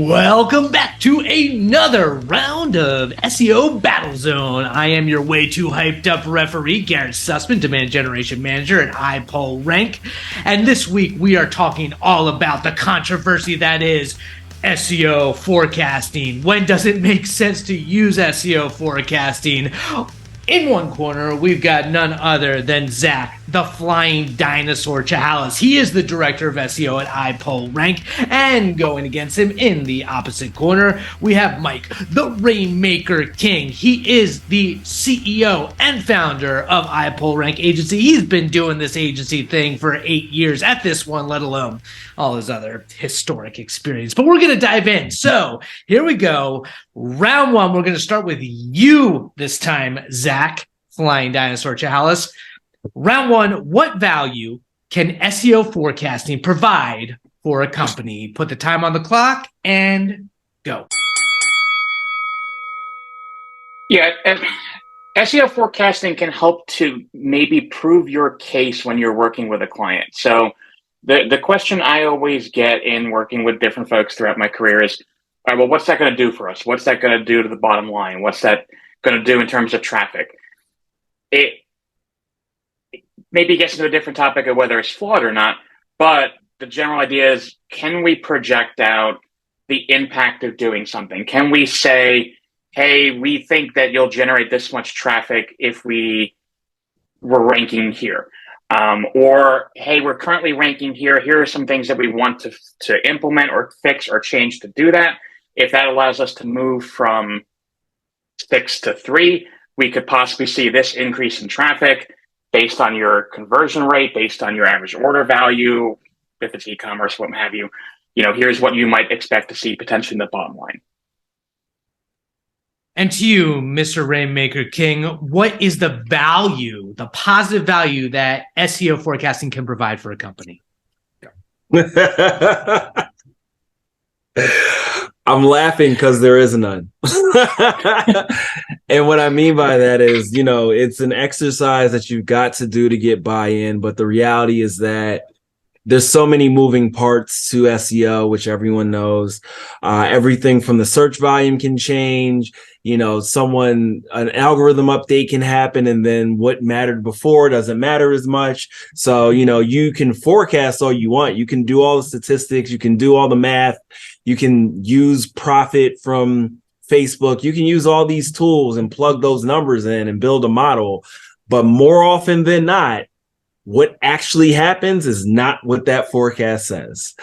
Welcome back to another round of SEO Battlezone. I am your way too hyped up referee, Garrett Sussman, Demand Generation Manager at iPullRank. And this week we are talking all about the controversy that is SEO forecasting. When does it make sense to use SEO forecasting? In one corner, we've got none other than Zach, the Flying Dinosaur Chahalis. He is the Director of SEO at iPullRank. And going against him in the opposite corner, we have Mike, the Rainmaker King. He is the CEO and founder of iPullRank Agency. He's been doing this agency thing for 8 years at this one, let alone all his other historic experience. But we're going to dive in. So here we go. Round one, we're going to start with you this time, Zach, Flying Dinosaur Chahalis. Round one, what value can SEO forecasting provide for a company? Put the time on the clock and go. Yeah, SEO forecasting can help to maybe prove your case when you're working with a client. So the question I always get in working with different folks throughout my career is, all right, well, what's that going to do for us? What's that going to do to the bottom line? What's that going to do in terms of traffic? It maybe gets into a different topic of whether it's flawed or not, but the general idea is, can we project out the impact of doing something? Can we say, hey, we think that you'll generate this much traffic if we were ranking here? Or, hey, we're currently ranking here. Here are some things that we want to implement or fix or change to do that. If that allows us to move from 6 to 3, we could possibly see this increase in traffic based on your conversion rate, based on your average order value, if it's e-commerce, what have you. You know, here's what you might expect to see potentially in the bottom line. And to you, Mr. Rainmaker King, what is the value, the positive value that SEO forecasting can provide for a company? I'm laughing because there is none. And what I mean by that is, you know, it's an exercise that you've got to do to get buy-in. But the reality is that there's so many moving parts to SEO, which everyone knows. Everything from the search volume can change. You know, an algorithm update can happen, and then what mattered before doesn't matter as much. So, you know, you can forecast all you want. You can do all the statistics. You can do all the math. You can use profit from Facebook. You can use all these tools and plug those numbers in and build a model. But more often than not, what actually happens is not what that forecast says.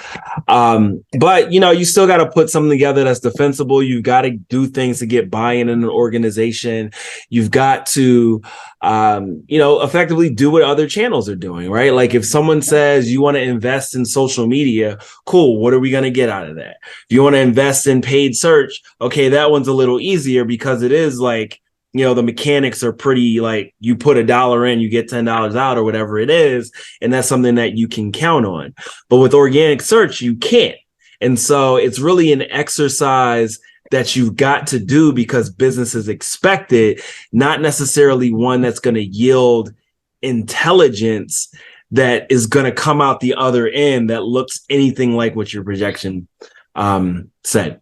But, you know, you still got to put something together that's defensible. You've got to do things to get buy-in in an organization. You've got to, you know, effectively do what other channels are doing, right? Like if someone says you want to invest in social media, cool. What are we going to get out of that? If you want to invest in paid search, okay, that one's a little easier because it is like, you know, the mechanics are pretty, like you put $1 in, you get $10 out or whatever it is. And that's something that you can count on. But with organic search, you can't. And so it's really an exercise that you've got to do because businesses expect it, not necessarily one that's going to yield intelligence that is going to come out the other end that looks anything like what your projection said.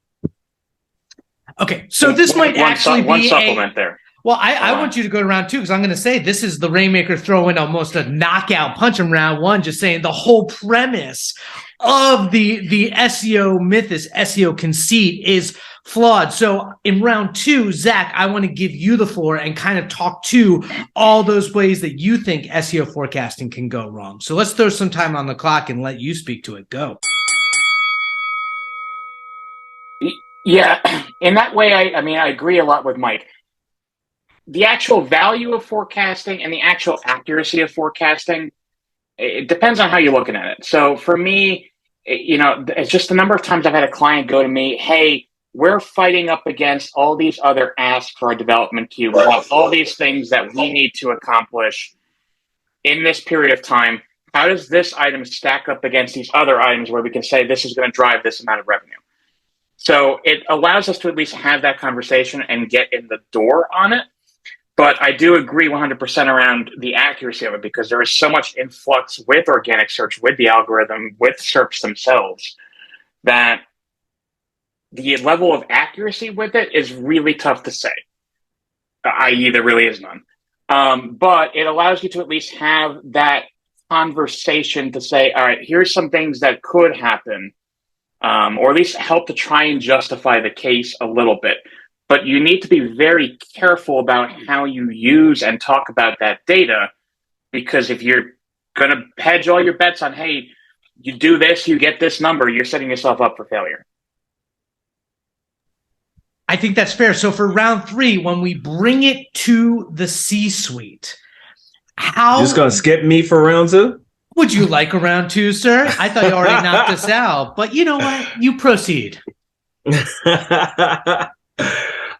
Okay, so this might actually be one supplement there. Well, I want you to go to round two because I'm going to say this is the Rainmaker throwing almost a knockout punch in round one, just saying the whole premise of the SEO myth, this SEO conceit is flawed. So in round two, Zach, I want to give you the floor and kind of talk to all those ways that you think SEO forecasting can go wrong. So let's throw some time on the clock and let you speak to it. Go. Yeah, in that way, I agree a lot with Mike. The actual value of forecasting and the actual accuracy of forecasting, it depends on how you're looking at it. So for me, you know, it's just the number of times I've had a client go to me, hey, we're fighting up against all these other asks for our development queue. We have all these things that we need to accomplish in this period of time. How does this item stack up against these other items where we can say this is going to drive this amount of revenue? So it allows us to at least have that conversation and get in the door on it. But I do agree 100% around the accuracy of it because there is so much influx with organic search, with the algorithm, with SERPs themselves, that the level of accuracy with it is really tough to say, i.e. there really is none. But it allows you to at least have that conversation to say, all right, here's some things that could happen, or at least help to try and justify the case a little bit. But you need to be very careful about how you use and talk about that data, because if you're going to hedge all your bets on, hey, you do this, you get this number, you're setting yourself up for failure. I think that's fair. So for round 3, when we bring it to the C-suite, how just gonna skip me for round 2? Would you like a round 2, sir? I thought you already knocked us out, but you know what? You proceed.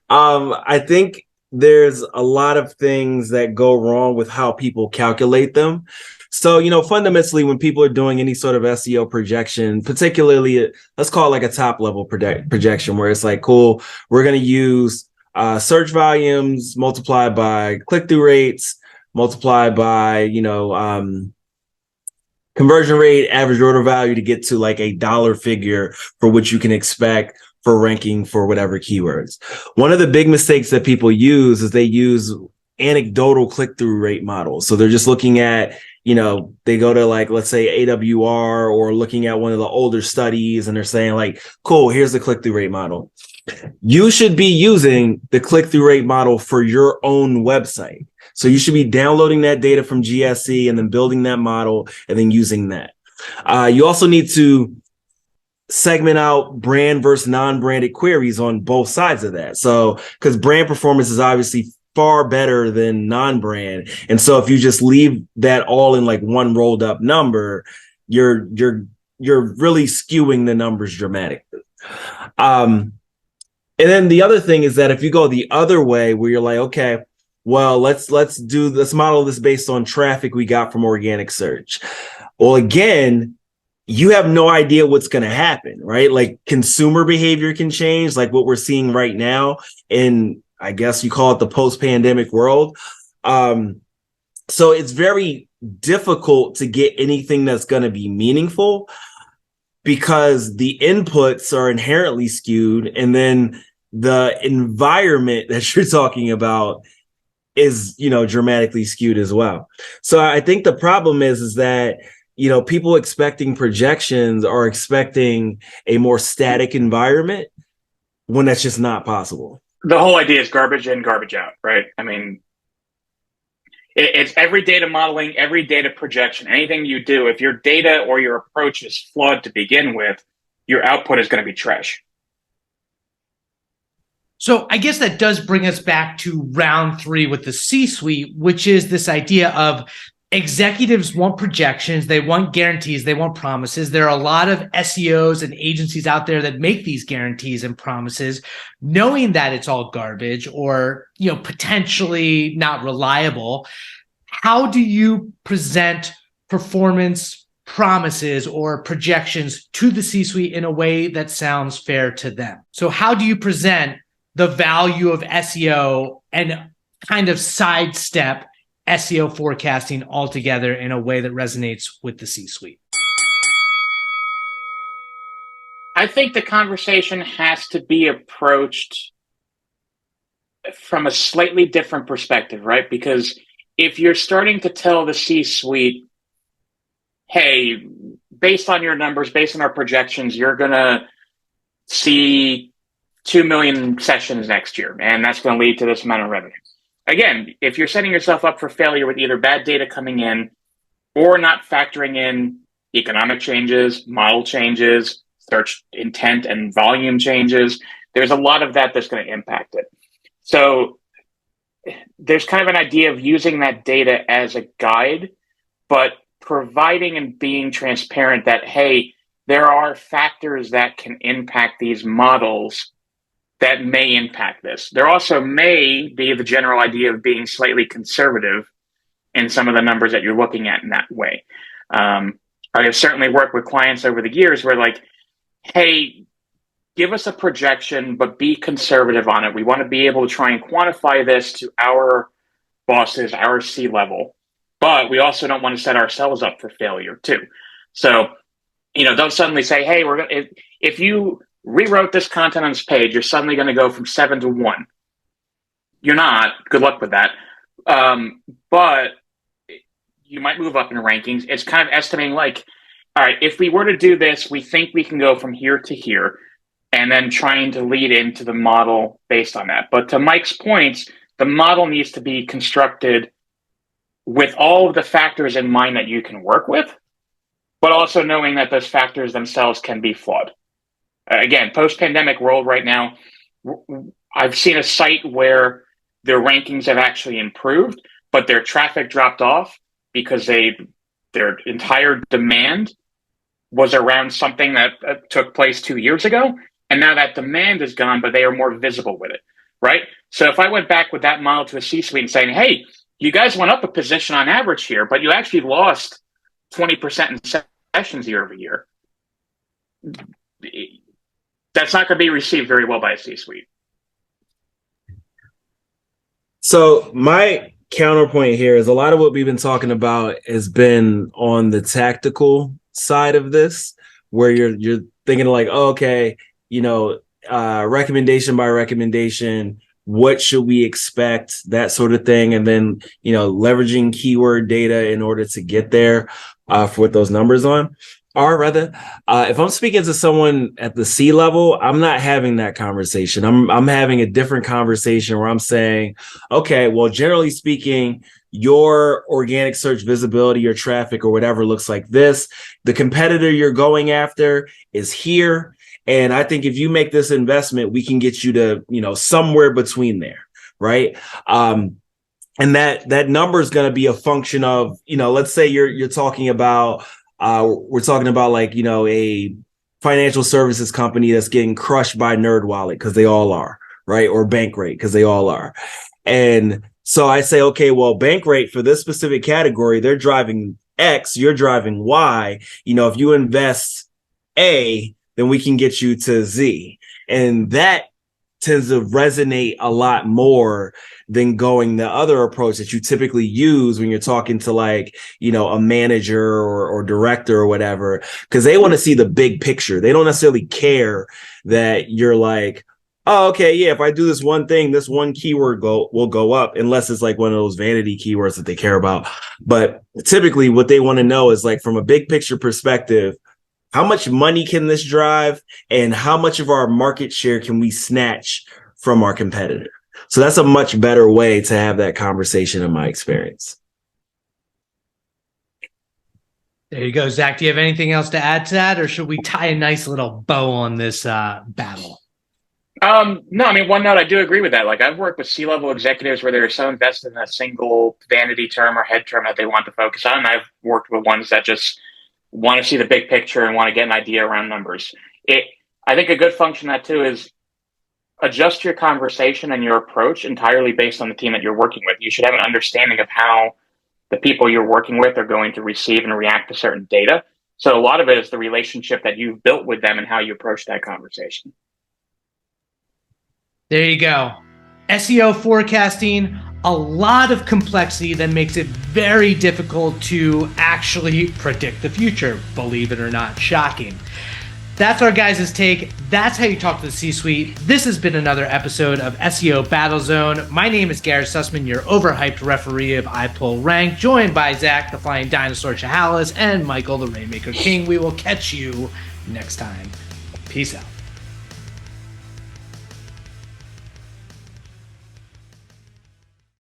I think there's a lot of things that go wrong with how people calculate them. So, fundamentally, when people are doing any sort of SEO projection, particularly, let's call it like a top level projection, where it's like, cool, we're going to use search volumes multiplied by click-through rates, multiplied by, conversion rate, average order value to get to like a dollar figure for which you can expect for ranking for whatever keywords. One of the big mistakes that people use is they use anecdotal click-through rate models. So they're just looking at, they go to like, let's say AWR, or looking at one of the older studies, and they're saying like, cool, here's the click-through rate model. You should be using the click-through rate model for your own website. So you should be downloading that data from GSE and then building that model and then using that. You also need to segment out brand versus non-branded queries on both sides of that. So, because brand performance is obviously far better than non-brand. And so if you just leave that all in like one rolled up number, you're really skewing the numbers dramatically. And then the other thing is that if you go the other way, where you're like, okay, well, let's model this based on traffic we got from organic search. Well, again, you have no idea what's going to happen, right? Like consumer behavior can change, like what we're seeing right now in, I guess you call it the post-pandemic world. So it's very difficult to get anything that's going to be meaningful because the inputs are inherently skewed, and then the environment that you're talking about is, dramatically skewed as well. So I think the problem is that, people expecting projections are expecting a more static environment when that's just not possible. The whole idea is garbage in, garbage out, right? I mean, it's every data modeling, every data projection, anything you do, if your data or your approach is flawed to begin with, your output is going to be trash. So I guess that does bring us back to round 3 with the C-suite, which is this idea of executives want projections, they want guarantees, they want promises. There are a lot of SEOs and agencies out there that make these guarantees and promises, knowing that it's all garbage or, potentially not reliable. How do you present performance promises or projections to the C-suite in a way that sounds fair to them? So how do you present the value of SEO and kind of sidestep SEO forecasting altogether in a way that resonates with the C-suite? I think the conversation has to be approached from a slightly different perspective, right? Because if you're starting to tell the C-suite, hey, based on your numbers, based on our projections, you're going to see 2 million sessions next year, and that's going to lead to this amount of revenue. Again, if you're setting yourself up for failure with either bad data coming in or not factoring in economic changes, model changes, search intent and volume changes, there's a lot of that that's going to impact it. So there's kind of an idea of using that data as a guide, but providing and being transparent that, hey, there are factors that can impact these models that may impact this. There also may be the general idea of being slightly conservative in some of the numbers that you're looking at in that way. I have certainly worked with clients over the years where like, hey, give us a projection, but be conservative on it. We want to be able to try and quantify this to our bosses, our C-level, but we also don't want to set ourselves up for failure too. So, don't suddenly say, hey, if you rewrote this content on this page, you're suddenly going to go from 7 to 1. You're not. Good luck with that. But you might move up in rankings. It's kind of estimating like, all right, if we were to do this, we think we can go from here to here, and then trying to lead into the model based on that. But to Mike's points, the model needs to be constructed with all of the factors in mind that you can work with, but also knowing that those factors themselves can be flawed. Again, post-pandemic world right now, I've seen a site where their rankings have actually improved, but their traffic dropped off because their entire demand was around something that took place 2 years ago. And now that demand is gone, but they are more visible with it, right? So if I went back with that model to a C-suite and saying, hey, you guys went up a position on average here, but you actually lost 20% in sessions year over year, that's not going to be received very well by a C-suite. So my counterpoint here is a lot of what we've been talking about has been on the tactical side of this, where you're thinking like, oh, okay, recommendation by recommendation, what should we expect, that sort of thing. And then, leveraging keyword data in order to get there for what those numbers are rather. If I'm speaking to someone at the C level, I'm not having that conversation. I'm having a different conversation where I'm saying, okay, well, generally speaking, your organic search visibility or traffic or whatever looks like this. The competitor you're going after is here. And I think if you make this investment, we can get you to, somewhere between there. Right. And that number is going to be a function of, let's say you're talking about, we're talking about like, a financial services company that's getting crushed by NerdWallet because they all are, right? Or Bankrate because they all are. And so I say, okay, well, Bankrate for this specific category, they're driving X, you're driving Y. If you invest A, then we can get you to Z. And that tends to resonate a lot more than going the other approach that you typically use when you're talking to like, a manager or director or whatever, because they want to see the big picture. They don't necessarily care that you're like, oh, okay, yeah, if I do this one thing, this one keyword will go up, unless it's like one of those vanity keywords that they care about. But typically what they want to know is like from a big picture perspective, how much money can this drive and how much of our market share can we snatch from our competitor? So that's a much better way to have that conversation in my experience. There you go, Zach. Do you have anything else to add to that, or should we tie a nice little bow on this battle? No, I mean, one note, I do agree with that. Like I've worked with C-level executives where they're so invested in a single vanity term or head term that they want to focus on. And I've worked with ones that just want to see the big picture and want to get an idea around numbers. I think a good function of that too is adjust your conversation and your approach entirely based on the team that you're working with. You should have an understanding of how the people you're working with are going to receive and react to certain data. So a lot of it is the relationship that you've built with them and how you approach that conversation. There you go. SEO forecasting, a lot of complexity that makes it very difficult to actually predict the future, believe it or not. Shocking. That's our guys' take. That's how you talk to the C-suite. This has been another episode of SEO Battlezone. My name is Garrett Sussman, your overhyped referee of iPullRank, joined by Zach, the Flying Dinosaur Chahalis, and Michael, the Rainmaker King. We will catch you next time. Peace out.